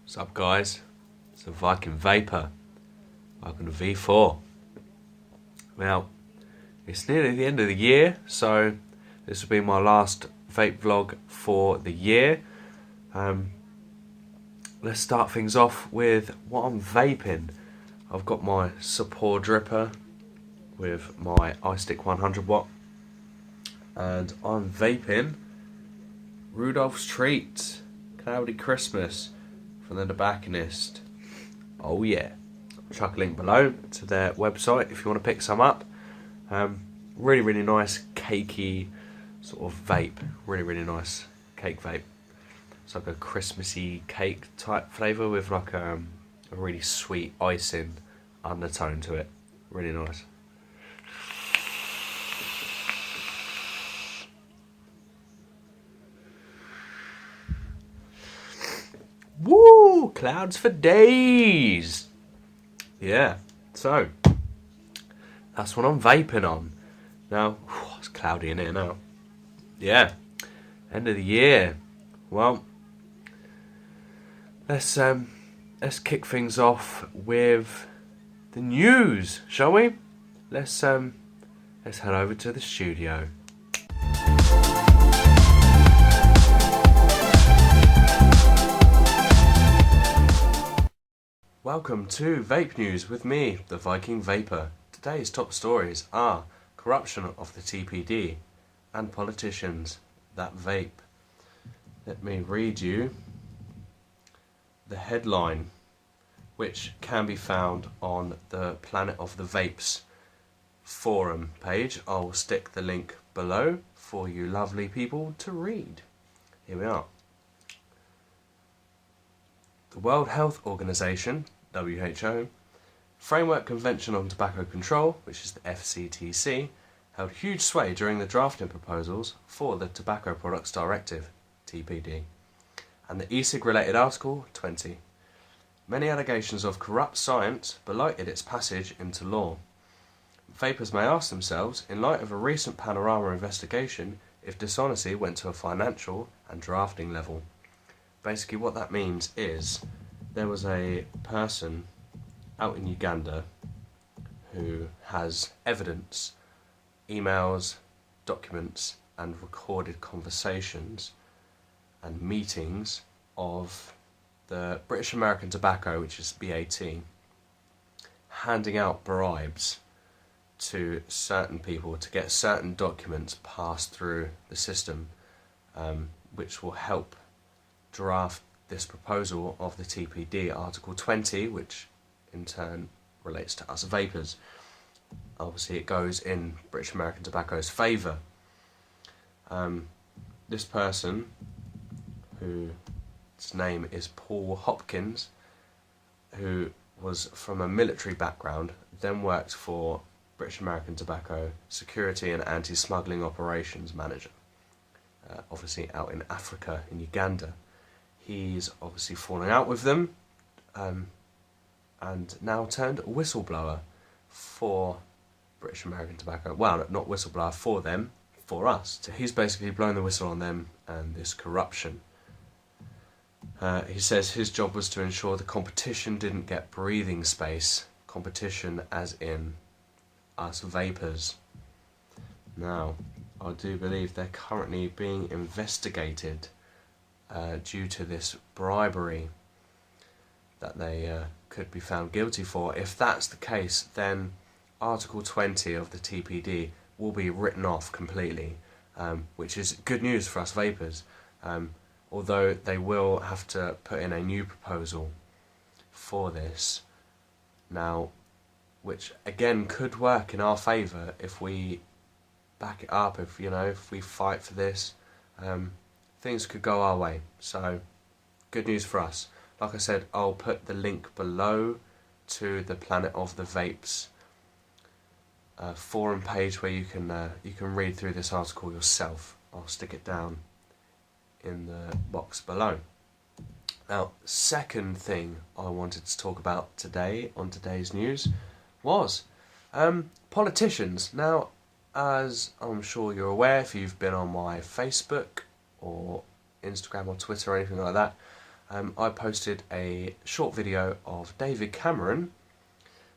What's up, guys? It's the Viking Vapor. Welcome to V4. Now, it's nearly the end of the year, so this will be my last vape vlog for the year. Let's start things off with what I'm vaping. I've got my support dripper with my iStick 100 watt, and I'm vaping Rudolph's Treat Cloudy Christmas from the No-bacconists. Oh yeah. I'll chuck a link below to their website if you want to pick some up. Really nice cakey sort of vape. Really nice cake vape. It's like a Christmassy cake type flavour with like a really sweet icing undertone to it. Really nice. Woo! Clouds for days! Yeah, so that's what I'm vaping on. Now, it's cloudy in here now. Yeah, end of the year. Well, let's kick things off with the news, shall we? Let's head over to the studio. Welcome to Vape News with me, the Viking Vapor. Today's top stories are corruption of the TPD and politicians that vape. Let me read you the headline, which can be found on the Planet of the Vapes forum page. I'll stick the link below for you lovely people to read. Here we are. The World Health Organization, WHO, Framework Convention on Tobacco Control, which is the FCTC, held huge sway during the drafting proposals for the Tobacco Products Directive, TPD, and the e-cig-related Article 20. Many allegations of corrupt science belighted its passage into law. Vapers may ask themselves, in light of a recent Panorama investigation, if dishonesty went to a financial and drafting level. Basically what that means is there was a person out in Uganda who has evidence, emails, documents and recorded conversations and meetings of the British American Tobacco, which is BAT, handing out bribes to certain people to get certain documents passed through the system, which will help draft this proposal of the TPD, Article 20, which in turn relates to us vapers. Obviously it goes in British American Tobacco's favour. This person, whose name is Paul Hopkins, who was from a military background, then worked for British American Tobacco Security and Anti-Smuggling Operations Manager, obviously out in Africa, in Uganda. He's obviously fallen out with them, and now turned whistleblower for British American Tobacco. Well, not whistleblower for them, for us. So he's basically blown the whistle on them and this corruption. He says his job was to ensure the competition didn't get breathing space. Competition as in us vapers. Now, I do believe they're currently being investigated due to this bribery that they could be found guilty for. If that's the case, then Article 20 of the TPD will be written off completely, which is good news for us vapers, although they will have to put in a new proposal for this now, which again could work in our favour if we back it up, if we fight for this. Things could go our way, so good news for us. Like I said, I'll put the link below to the Planet of the Vapes forum page where you can read through this article yourself. I'll stick it down in the box below. Now, second thing I wanted to talk about today on today's news was politicians. Now, as I'm sure you're aware if you've been on my Facebook or Instagram or Twitter or anything like that, I posted a short video of David Cameron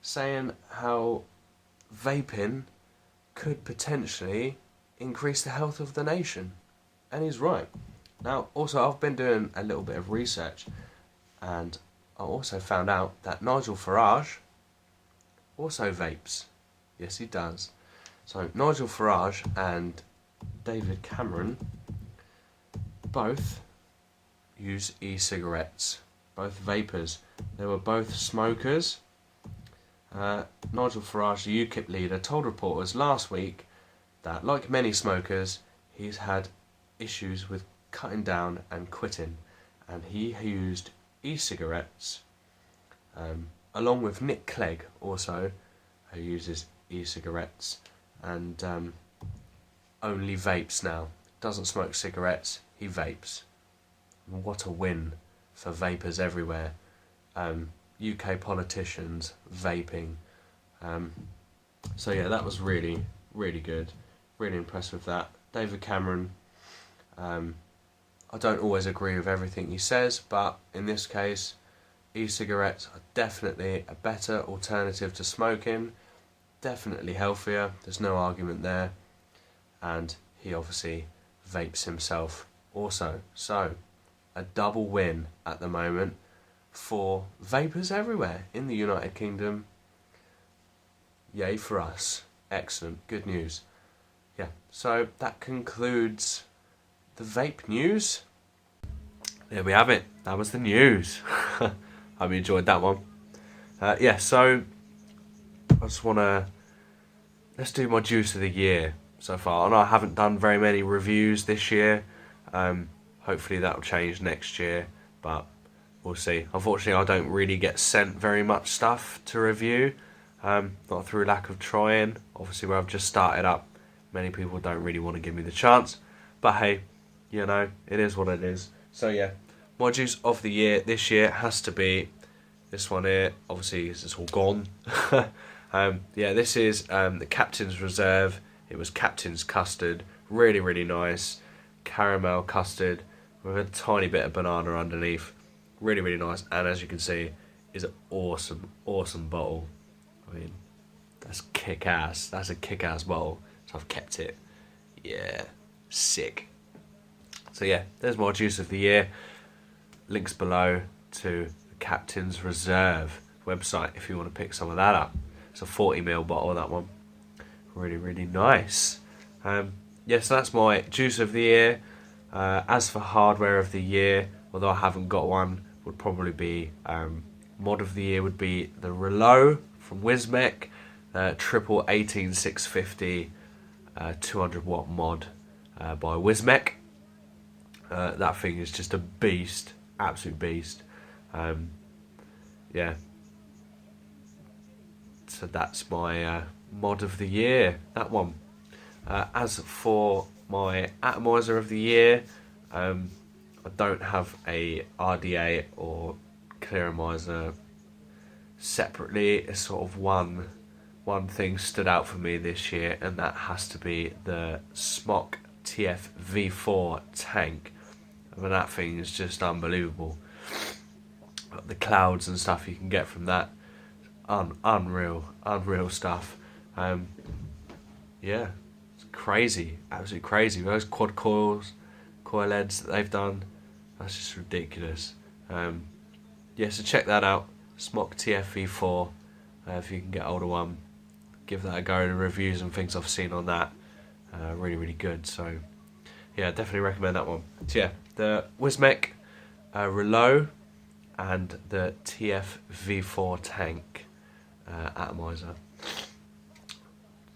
saying how vaping could potentially increase the health of the nation. And he's right. Now, also, I've been doing a little bit of research, and I also found out that Nigel Farage also vapes. Yes, he does. So, Nigel Farage and David Cameron both use e-cigarettes, both vapors. They were both smokers. Nigel Farage, the UKIP leader, told reporters last week that, like many smokers, he's had issues with cutting down and quitting, and he used e-cigarettes, along with Nick Clegg also, who uses e-cigarettes, and only vapes now. Doesn't smoke cigarettes, he vapes. What a win for vapors everywhere. UK politicians vaping. So yeah, that was really, really good. Really impressed with that. David Cameron, I don't always agree with everything he says, but in this case, e-cigarettes are definitely a better alternative to smoking. Definitely healthier, there's no argument there. And he obviously vapes himself also. So, a double win at the moment for vapors everywhere in the United Kingdom. Yay for us. Excellent. Good news. Yeah, so that concludes the vape news. There we have it. That was the news. Hope you enjoyed that one. Yeah, so I just want to... Let's do my juice of the year so far. I know I haven't done very many reviews this year. Hopefully that'll change next year, but we'll see. Unfortunately, I don't really get sent very much stuff to review. Not through lack of trying. Obviously, where I've just started up, many people don't really want to give me the chance. But hey, you know, it is what it is. So yeah, my juice of the year this year has to be this one here. Obviously, it's all gone. Yeah, this is the Captain's Reserve. It was Captain's Custard. Really, really nice. Caramel custard with a tiny bit of banana underneath. Really, really nice. And as you can see, is an awesome, awesome bottle. I mean, that's kick-ass. That's a kick-ass bottle. So I've kept it. Yeah, sick. So yeah, there's my juice of the year. Links below to the Captain's Reserve website if you want to pick some of that up. It's a 40ml bottle, that one. Really, really nice. Yeah, so that's my juice of the year. As for hardware of the year, although I haven't got one, would probably be mod of the year would be the Relo from Wismec, triple 18650 200 watt mod by Wismec. That thing is just a beast, absolute beast. Yeah. So that's my mod of the year, that one. As for my atomizer of the year, I don't have a RDA or clearomizer separately. It's sort of one thing stood out for me this year, and that has to be the Smock TF V4 tank. I mean, that thing is just unbelievable. The clouds and stuff you can get from that, unreal stuff. Yeah, it's crazy, absolutely crazy. Those quad coil heads that they've done, that's just ridiculous. Yeah, so check that out, Smock TF V4, if you can get hold of one. Give that a go. The reviews and things I've seen on that, really, really good. So yeah, definitely recommend that one. So yeah, the Wismec Relo and the TF V4 tank atomizer.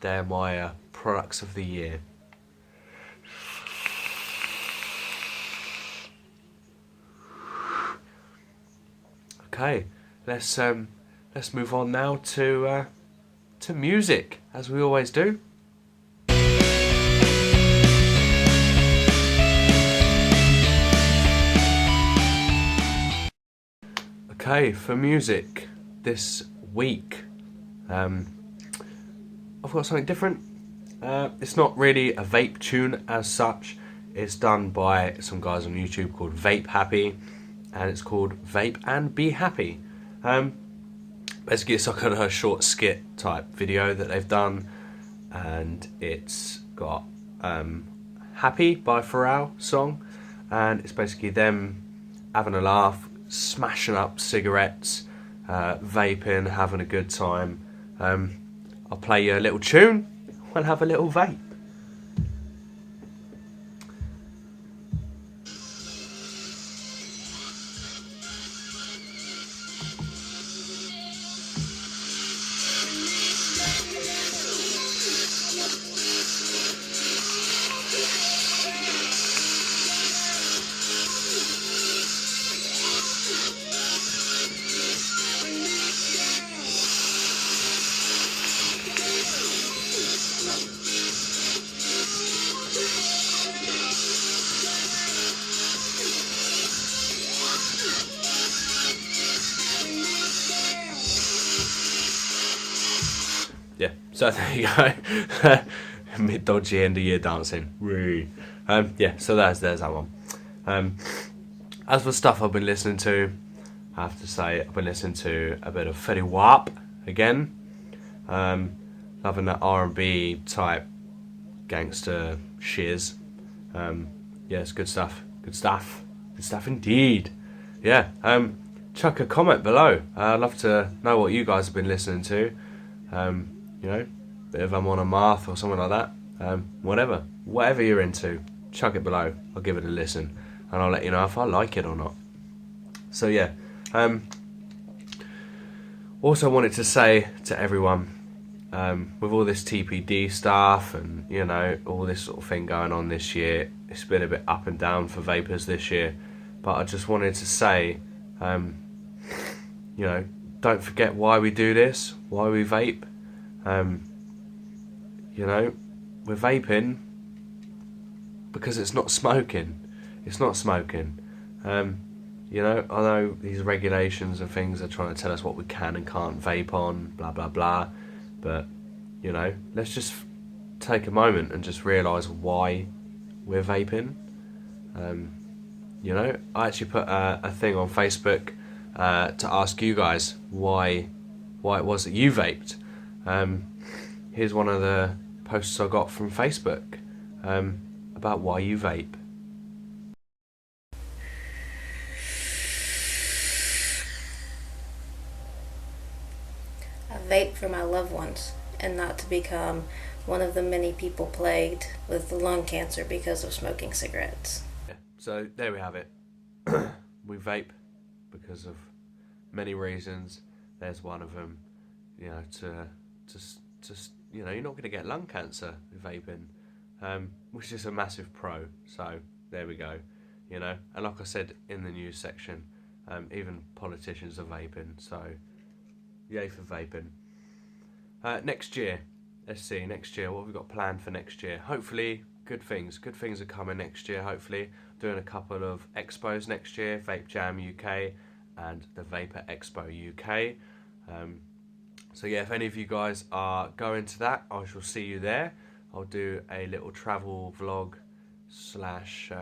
They're my products of the year. Okay, let's move on now to music, as we always do. Okay, for music this week, I've got something different. It's not really a vape tune as such. It's done by some guys on YouTube called Vape Happy. and it's called Vape and Be Happy. Basically, it's like a short skit type video that they've done, and it's got Happy by Pharrell song, and it's basically them having a laugh, smashing up cigarettes, vaping, having a good time. I'll play you a little tune, we'll have a little vape. Yeah, so there you go. Mid dodgy end of year dancing. Yeah, so there's that one. As for stuff I've been listening to, I have to say I've been listening to a bit of Fetty Wap again. Loving that R&B type gangster shiz. Yeah, it's good stuff. Good stuff. Good stuff indeed. Yeah. Chuck a comment below. I'd love to know what you guys have been listening to. You know, bit of I'm on a Marth or something like that. Whatever you're into, chuck it below. I'll give it a listen, and I'll let you know if I like it or not. So yeah. Also wanted to say to everyone, with all this TPD stuff and, you know, all this sort of thing going on this year, it's been a bit up and down for vapers this year. But I just wanted to say, you know, don't forget why we do this, why we vape. You know, we're vaping because it's not smoking. It's not smoking. You know, I know these regulations and things are trying to tell us what we can and can't vape on, blah, blah, blah. But, you know, let's just take a moment and just realise why we're vaping. You know, I actually put a thing on Facebook to ask you guys why it was that you vaped. Here's one of the posts I got from Facebook about why you vape. I vape for my loved ones and not to become one of the many people plagued with lung cancer because of smoking cigarettes. Yeah, so there we have it. We vape because of many reasons. There's one of them, you know, to you know, you're not going to get lung cancer with vaping, which is a massive pro. So there we go, you know. And like I said in the news section, even politicians are vaping. So yay for vaping. Next year, let's see. Next year, what have we got planned for next year? Hopefully, good things. Good things are coming next year. Hopefully, doing a couple of expos next year: Vape Jam UK and the Vapor Expo UK. So yeah, if any of you guys are going to that, I shall see you there. I'll do a little travel vlog / sort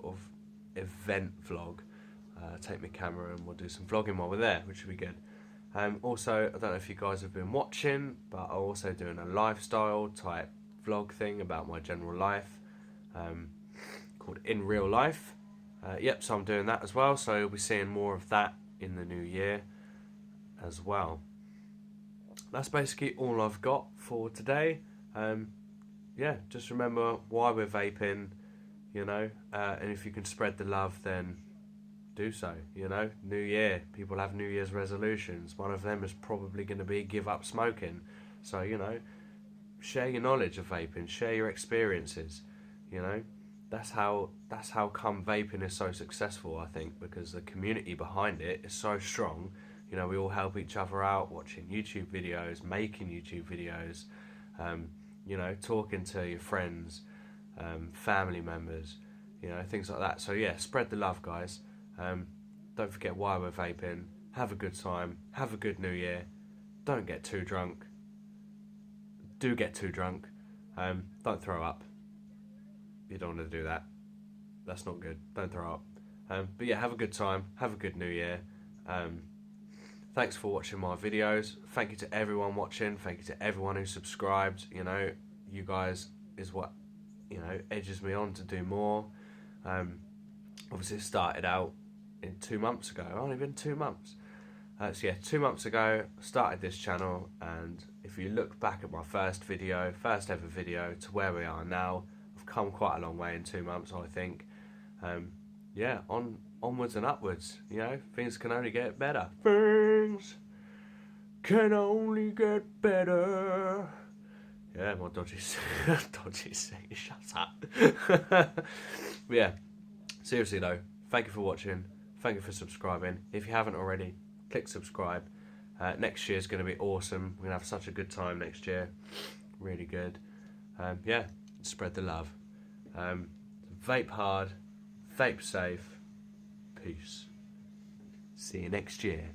of event vlog. Take my camera and we'll do some vlogging while we're there, which will be good. Also, I don't know if you guys have been watching, but I'm also doing a lifestyle type vlog thing about my general life, called In Real Life. Yep, so I'm doing that as well, so you'll be seeing more of that in the new year as well. That's basically all I've got for today. Yeah, just remember why we're vaping, you know, and if you can spread the love, then do so, you know. New year, people have New Year's resolutions. One of them is probably going to be give up smoking. So, you know, share your knowledge of vaping, share your experiences, you know. That's how come vaping is so successful, I think, because the community behind it is so strong. You know, we all help each other out, watching YouTube videos, making YouTube videos, you know, talking to your friends, family members, you know, things like that. So yeah, spread the love, guys. Don't forget why we're vaping. Have a good time. Have a good New Year. Don't get too drunk. Do get too drunk. Don't throw up. You don't want to do that. That's not good. Don't throw up. But yeah, have a good time. Have a good New Year. Thanks for watching my videos. Thank you to everyone watching. Thank you to everyone who subscribed. You know, you guys is what, you know, edges me on to do more. Obviously it started out in 2 months ago. Only been 2 months. So yeah, 2 months ago I started this channel, and if you look back at my first ever video to where we are now, I've come quite a long way in 2 months, I think. Yeah, onwards and upwards, you know, things can only get better. Things can only get better. Yeah, my dodgy singing, shut up. But yeah, seriously though, thank you for watching, thank you for subscribing. If you haven't already, click subscribe. Next year's going to be awesome. We're going to have such a good time next year. Really good. Yeah, spread the love. Vape hard, vape safe. Peace. See you next year.